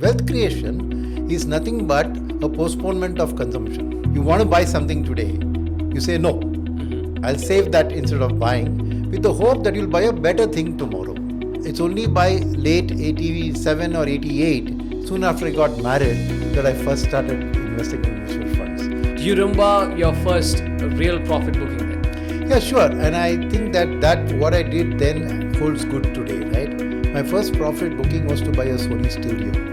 Wealth creation is nothing but a postponement of consumption. You want to buy something today, you say no, I'll save that instead of buying with the hope that you'll buy a better thing tomorrow. It's only by late 87 or 88, soon after I got married, that I first started investing in mutual funds. Do you remember your first real profit booking then? Yeah, sure. And I think that what I did then holds good today, right? My first profit booking was to buy a Sony stereo.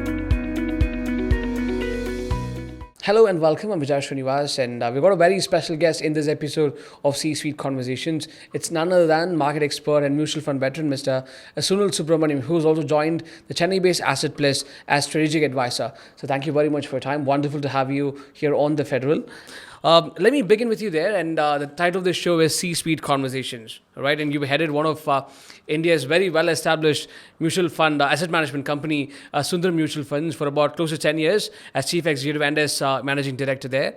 Hello and welcome. I'm Vijay Srinivas, and we've got a very special guest in this episode of C-Suite Conversations. It's none other than market expert and mutual fund veteran, Mr. Sunil Subramaniam, who's also joined the Chennai-based AssetPlus as strategic advisor. So thank you very much for your time. Wonderful to have you here on TheFederal. Let me begin with you there, and the title of this show is C-Suite Conversations, right? And you've headed one of India's very well-established mutual fund asset management company, Sundaram Mutual Funds, for about close to 10 years as chief executive and as managing director there.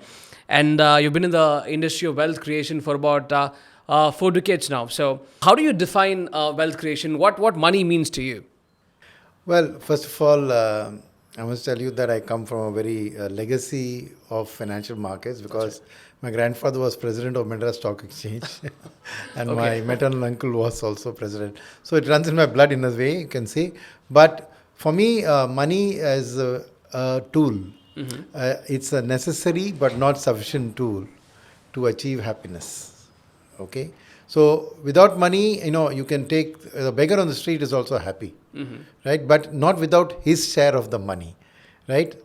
And you've been in the industry of wealth creation for about 4 decades now. So how do you define wealth creation? What money means to you? Well, first of all, I must tell you that I come from a very legacy of financial markets because my grandfather was president of Madras Stock Exchange and my maternal uncle was also president. So it runs in my blood in a way, you can say. But for me, money is a tool. It's a necessary but not sufficient tool to achieve happiness. Okay? So without money, you can take, the beggar on the street is also happy, right? But not without his share of the money, right?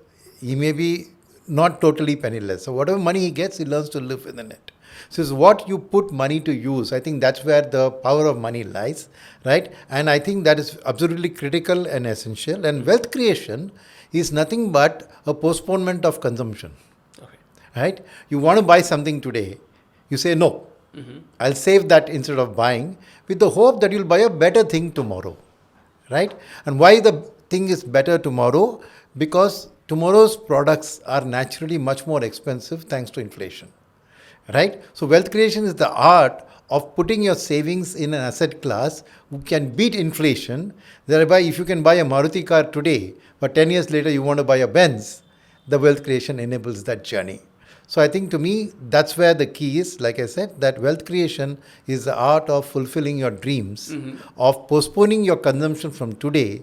He may be not totally penniless. So whatever money he gets, he learns to live within it. So it's what you put money to use. I think that's where the power of money lies, right? And I think that is absolutely critical and essential. And wealth creation is nothing but a postponement of consumption, right? You want to buy something today, you say no. I'll save that instead of buying with the hope that you'll buy a better thing tomorrow, right? And why the thing is better tomorrow? Because tomorrow's products are naturally much more expensive thanks to inflation, right? So wealth creation is the art of putting your savings in an asset class who can beat inflation. Thereby, if you can buy a Maruti car today, but 10 years later you want to buy a Benz, the wealth creation enables that journey. So I think to me, that's where the key is. Like I said, that wealth creation is the art of fulfilling your dreams, of postponing your consumption from today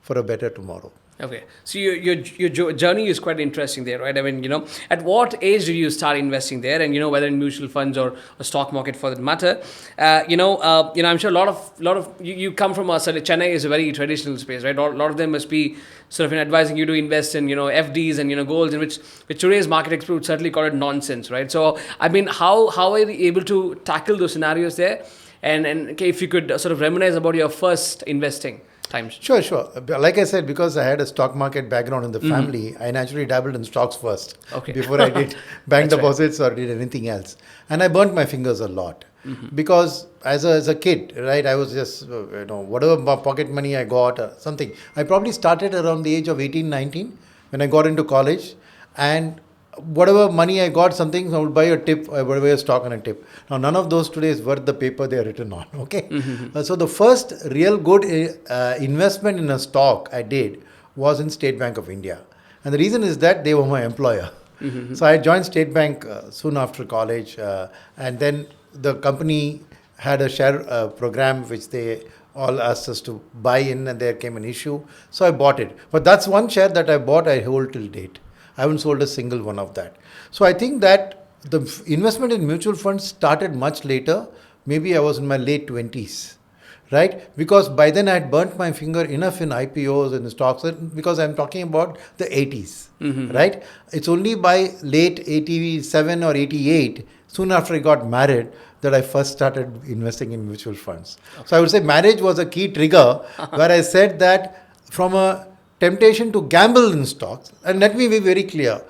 for a better tomorrow. Okay, so your journey is quite interesting there, right? I mean, at what age did you start investing there, and whether in mutual funds or a stock market for that matter? I'm sure a lot of you come from Chennai is a very traditional space, right? A lot of them must be sort of advising you to invest in FDs and golds, in which today's market expert would certainly call it nonsense, right? So I mean, how are you able to tackle those scenarios there? And if you could sort of reminisce about your first investing times. Sure. Like I said, because I had a stock market background in the family, I naturally dabbled in stocks first before I did bank deposits or did anything else. And I burnt my fingers a lot because as a kid, right, I was just, whatever pocket money I got or something. I probably started around the age of 18, 19 when I got into college, and whatever money I got, something, I would buy a tip, I would buy a stock on a tip. Now, none of those today is worth the paper they are written on, okay? So the first real good investment in a stock I did was in State Bank of India. And the reason is that they were my employer. So I joined State Bank soon after college, and then the company had a share program which they all asked us to buy in, and there came an issue. So I bought it. But that's one share that I bought, I hold till date. I haven't sold a single one of that. So I think that the investment in mutual funds started much later. Maybe I was in my late 20s, right? Because by then I had burnt my finger enough in IPOs and stocks, because I'm talking about the 80s, right? It's only by late 87 or 88, soon after I got married, that I first started investing in mutual funds. So I would say marriage was a key trigger where I said that from a temptation to gamble in stocks, and let me be very clear,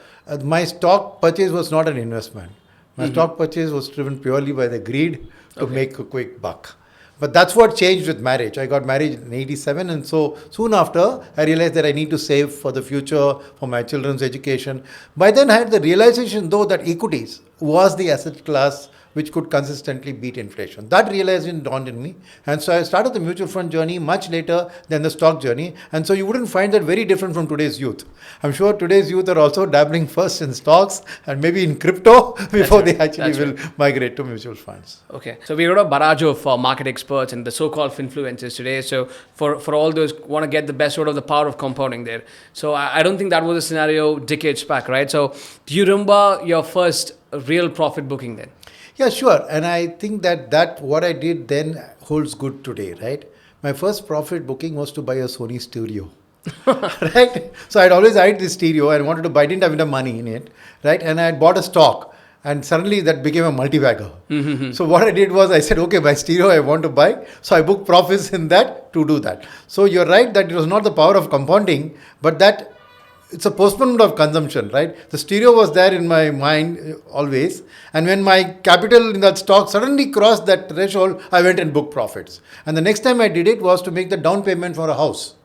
my stock purchase was not an investment. My stock purchase was driven purely by the greed to make a quick buck. But that's what changed with marriage. I got married in 87, and so soon after, I realized that I need to save for the future, for my children's education. By then, I had the realization, though, that equities was the asset class which could consistently beat inflation. That realization dawned in me. And so I started the mutual fund journey much later than the stock journey. And so you wouldn't find that very different from today's youth. I'm sure today's youth are also dabbling first in stocks and maybe in crypto before they actually will migrate to mutual funds. Okay. So we got a barrage of market experts and the so-called influencers today. So for all those who want to get the best out of the power of compounding there. So I don't think that was a scenario decades back, right? So do you remember your first real profit booking then? Yeah, sure. And I think that what I did then holds good today, right? My first profit booking was to buy a Sony stereo. Right? So I'd always eyed this stereo and wanted to buy, didn't have enough money in it, right? And I had bought a stock and suddenly that became a multi-bagger. Mm-hmm. So what I did was I said, okay, my stereo I want to buy. So I booked profits in that to do that. So you're right that it was not the power of compounding, but that it's a postponement of consumption, right? The stereo was there in my mind always. And when my capital in that stock suddenly crossed that threshold, I went and booked profits. And the next time I did it was to make the down payment for a house.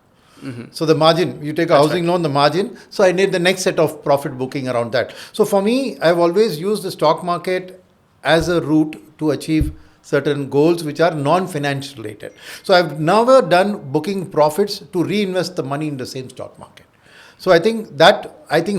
Mm-hmm. So the margin, you take a housing loan, the margin. So I did the next set of profit booking around that. So for me, I've always used the stock market as a route to achieve certain goals which are non-finance related. So I've never done booking profits to reinvest the money in the same stock market. So I think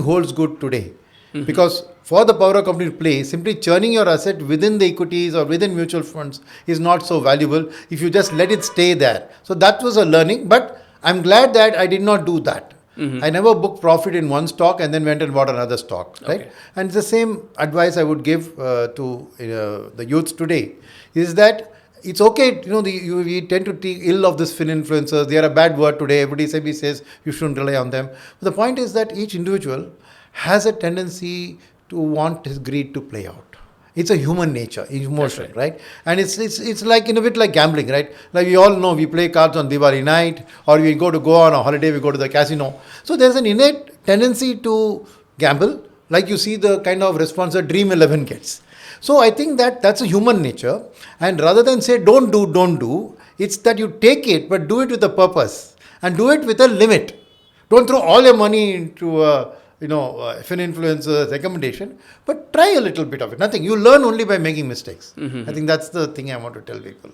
holds good today. Mm-hmm. Because for the power company to play, simply churning your asset within the equities or within mutual funds is not so valuable if you just let it stay there. So that was a learning, but I'm glad that I did not do that. Mm-hmm. I never booked profit in one stock and then went and bought another stock, right? Okay. And it's the same advice I would give to the youths today, is that it's okay, we tend to think ill of this influencers. They are a bad word today. Everybody says you shouldn't rely on them. But the point is that each individual has a tendency to want his greed to play out. It's a human nature, emotion, right? And it's like in a bit like gambling, right? Like we all know, we play cards on Diwali night, or we go on a holiday, we go to the casino. So there's an innate tendency to gamble, like you see the kind of response that Dream 11 gets. So I think that's a human nature. And rather than say don't do, it's that you take it, but do it with a purpose and do it with a limit. Don't throw all your money into influencer's recommendation, but try a little bit of it. Nothing. You learn only by making mistakes. Mm-hmm. I think that's the thing I want to tell people.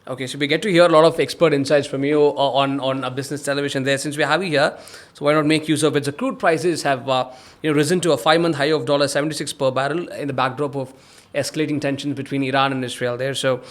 Okay, so we get to hear a lot of expert insights from you on a business television there. Since we have you here, so why not make use of it? The crude prices have risen to a 5-month high of $76 per barrel in the backdrop of escalating tensions between Iran and Israel there. So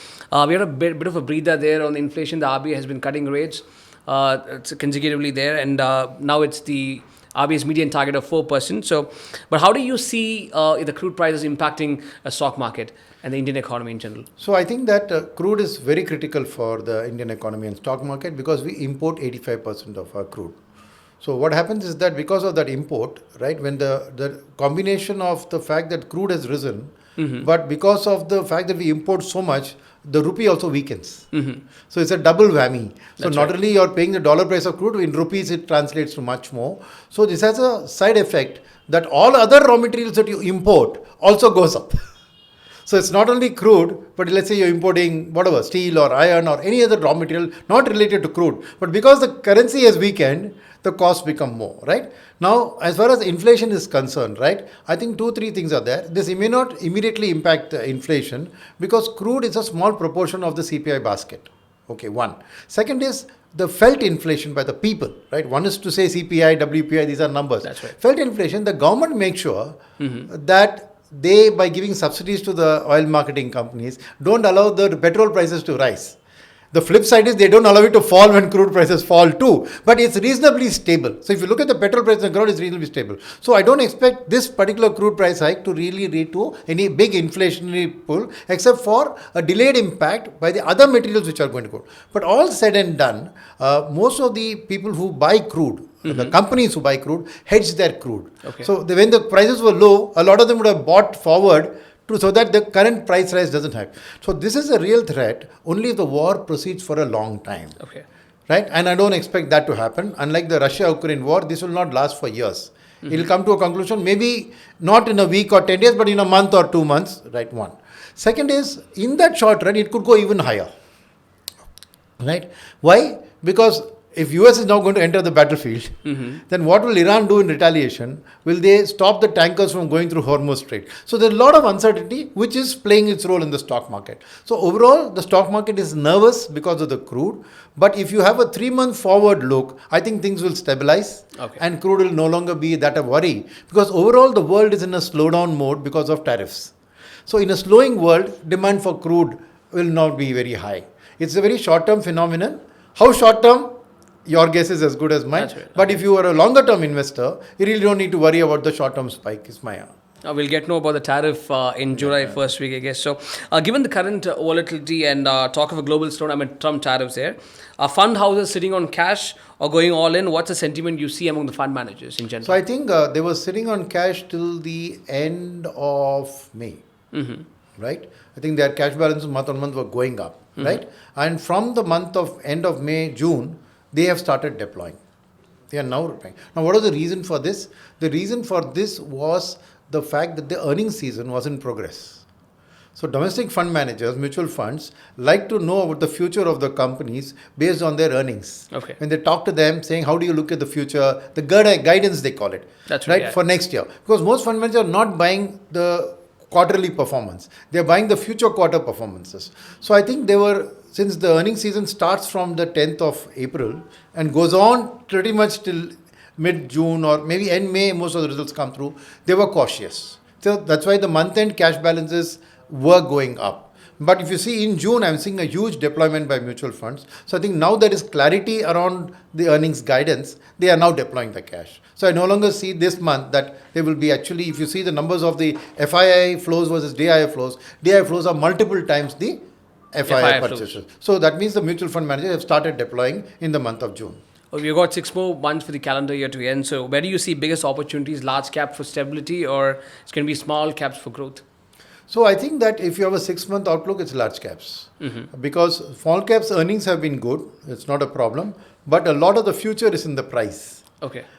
we had a bit of a breather there on the inflation. The RBI has been cutting rates consecutively there, and now it's the RBI's median target of 4%. So, but how do you see the crude prices impacting a stock market and the Indian economy in general? So I think that crude is very critical for the Indian economy and stock market because we import 85% of our crude. So what happens is that because of that import, right, when the combination of the fact that crude has risen, mm-hmm. but because of the fact that we import so much, the rupee also weakens. Mm-hmm. So it's a double whammy. So That's not right. only you're paying the dollar price of crude, in rupees it translates to much more. So this has a side effect that all other raw materials that you import also goes up. So it's not only crude, but let's say you're importing whatever, steel or iron or any other raw material not related to crude. But because the currency has weakened, the costs become more, right? Now, as far as inflation is concerned, right, I think 2-3 things are there. This may not immediately impact inflation because crude is a small proportion of the CPI basket. Okay, one. Second is the felt inflation by the people, right? One is to say CPI, WPI, these are numbers. That's right. Felt inflation, the government makes sure that they, by giving subsidies to the oil marketing companies, don't allow the petrol prices to rise. The flip side is they don't allow it to fall when crude prices fall too. But it's reasonably stable. So if you look at the petrol price on the ground, it's reasonably stable. So I don't expect this particular crude price hike to really lead to any big inflationary pull, except for a delayed impact by the other materials which are going to go. But all said and done, most of the people who buy crude, the companies who buy crude, hedge their crude. Okay. So when the prices were low, a lot of them would have bought forward so that the current price rise doesn't happen. So this is a real threat only if the war proceeds for a long time. Okay. Right? And I don't expect that to happen. Unlike the Russia-Ukraine war, this will not last for years. It will come to a conclusion, maybe not in a week or 10 days, but in a month or 2 months. Right? One. Second is, in that short run, it could go even higher. Right? Why? Because if US is now going to enter the battlefield, then what will Iran do in retaliation? Will they stop the tankers from going through Hormuz Strait? So there's a lot of uncertainty which is playing its role in the stock market. So overall, the stock market is nervous because of the crude. But if you have a 3-month forward look, I think things will stabilize and crude will no longer be that a worry. Because overall, the world is in a slowdown mode because of tariffs. So in a slowing world, demand for crude will not be very high. It's a very short-term phenomenon. How short-term? Your guess is as good as mine. Right. But if you are a longer term investor, you really don't need to worry about the short term spike. Is my we'll get to know about the tariff in July first week, I guess. So, given the current volatility and talk of a global slowdown, Trump tariffs here, are fund houses sitting on cash or going all in? What's the sentiment you see among the fund managers in general? So, I think they were sitting on cash till the end of May, right? I think their cash balances month on month were going up, right? And from the month of end of May, June, they have started deploying. They are now deploying. Now, what was the reason for this? The reason for this was the fact that the earnings season was in progress. So, domestic fund managers, mutual funds, like to know about the future of the companies based on their earnings. When they talk to them saying, how do you look at the future? The guidance, they call it. That's right. For next year. Because most fund managers are not buying the quarterly performance. They are buying the future quarter performances. So, I think since the earnings season starts from the 10th of April and goes on pretty much till mid-June or maybe end May, most of the results come through, they were cautious. So that's why the month-end cash balances were going up. But if you see in June, I'm seeing a huge deployment by mutual funds. So I think now there is clarity around the earnings guidance, they are now deploying the cash. So I no longer see this month that they will be actually, if you see the numbers of the FII flows versus DII flows are multiple times the FII purchases. So that means the mutual fund managers have started deploying in the month of June. We've got 6 more months for the calendar year to end. So where do you see biggest opportunities, large cap for stability or it's going to be small caps for growth? So I think that if you have a 6-month outlook, it's large caps. Because small caps earnings have been good. It's not a problem. But a lot of the future is in the price.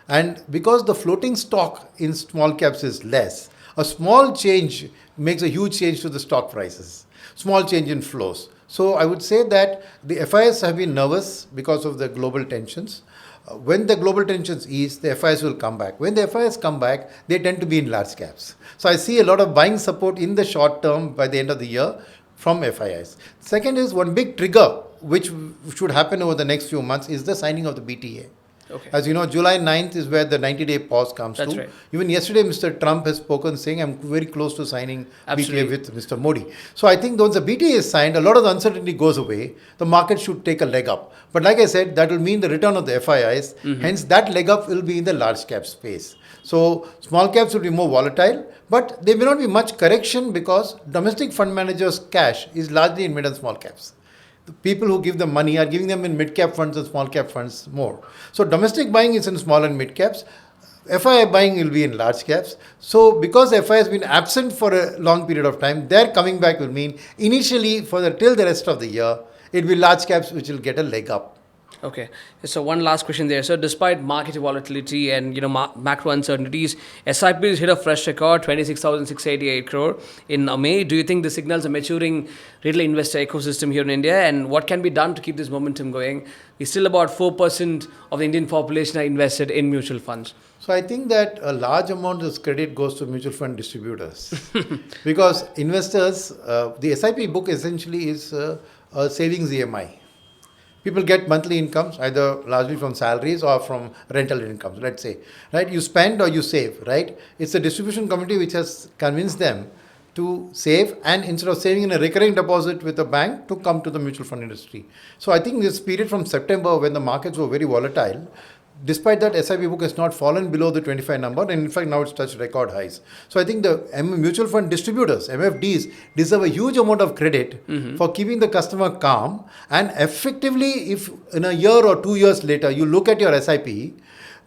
And because the floating stock in small caps is less, a small change makes a huge change to the stock prices. Small change in flows. So I would say that the FIs have been nervous because of the global tensions. When the global tensions ease, the FIs will come back. When the FIs come back, they tend to be in large caps. So I see a lot of buying support in the short term by the end of the year from FIs. Second is one big trigger which should happen over the next few months is the signing of the BTA. As you know, July 9th is where the 90-day pause comes to. Right. Even yesterday, Mr. Trump has spoken saying, I'm very close to signing BTA with Mr. Modi. So I think once the BTA is signed, a lot of the uncertainty goes away. The market should take a leg up. But like I said, that will mean the return of the FIIs. Hence, that leg up will be in the large cap space. So small caps will be more volatile, but there may not be much correction because domestic fund managers' cash is largely in mid and small caps. The people who give them money are giving them in mid-cap funds and small-cap funds more. So domestic buying is in small and mid-caps. FII buying will be in large caps. So because FII has been absent for a long period of time, their coming back will mean initially till the rest of the year, it will be large caps which will get a leg up. So one last question there. So despite market volatility and macro uncertainties, SIP has hit a fresh record, 26,688 crore in May. Do you think this signals a maturing retail investor ecosystem here in India? And what can be done to keep this momentum going? We're still about 4% of the Indian population are invested in mutual funds. So I think that a large amount of credit goes to mutual fund distributors. Because investors, the SIP book essentially is a savings EMI. People get monthly incomes, either largely from salaries or from rental incomes, let's say. Right? You spend or you save, right? It's the distribution committee which has convinced them to save and instead of saving in a recurring deposit with a bank to come to the mutual fund industry. So I think this period from September when the markets were very volatile, despite that, SIP book has not fallen below the 25 number, and in fact, now it's touched record highs. So I think the mutual fund distributors, MFDs, deserve a huge amount of credit for keeping the customer calm. And effectively, if in a year or 2 years later, you look at your SIP,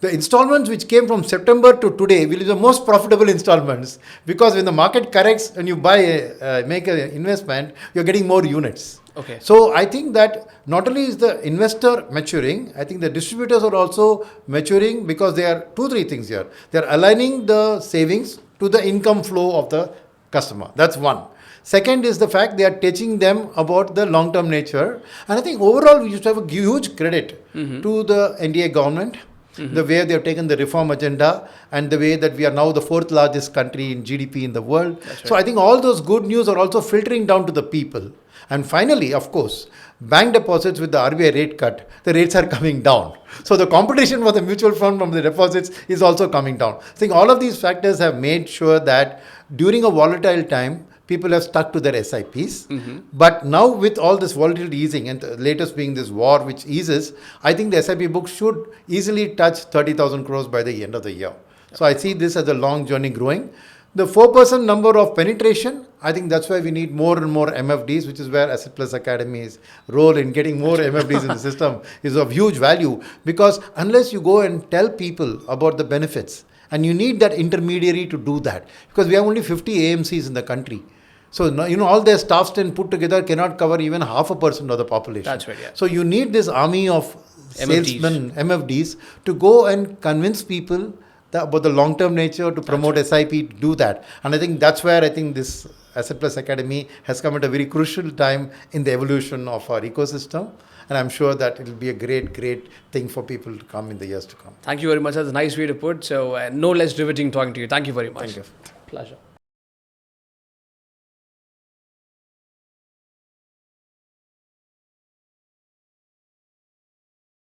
the installments which came from September to today will be the most profitable installments because when the market corrects and you make an investment, you're getting more units. So I think that not only is the investor maturing, I think the distributors are also maturing because there are 2-3 things here. They're aligning the savings to the income flow of the customer. That's one. Second is the fact they are teaching them about the long-term nature. And I think overall we used to have a huge credit to the NDA government, the way they have taken the reform agenda and the way that we are now the fourth largest country in GDP in the world. Right. So I think all those good news are also filtering down to the people. And finally, of course, bank deposits with the RBI rate cut, the rates are coming down. So the competition for the mutual fund from the deposits is also coming down. I think all of these factors have made sure that during a volatile time, people have stuck to their SIPs. But now with all this volatility easing, and the latest being this war which eases, I think the SIP book should easily touch 30,000 crores by the end of the year. So I see this as a long journey growing. The 4% number of penetration, I think that's why we need more and more MFDs, which is where AssetPlus Academy's role in getting more MFDs in the system is of huge value. Because unless you go and tell people about the benefits, and you need that intermediary to do that, because we have only 50 AMCs in the country. So, all their staff strength put together cannot cover even 0.5% of the population. That's right, yeah. So, you need this army of salesmen, MFDs, to go and convince people about the long-term nature, to promote SIP, to do that. And I think that's where I think this AssetPlus Academy has come at a very crucial time in the evolution of our ecosystem. And I'm sure that it will be a great, great thing for people to come in the years to come. Thank you very much. That's a nice way to put. So, no less riveting talking to you. Thank you very much. Thank you. Pleasure.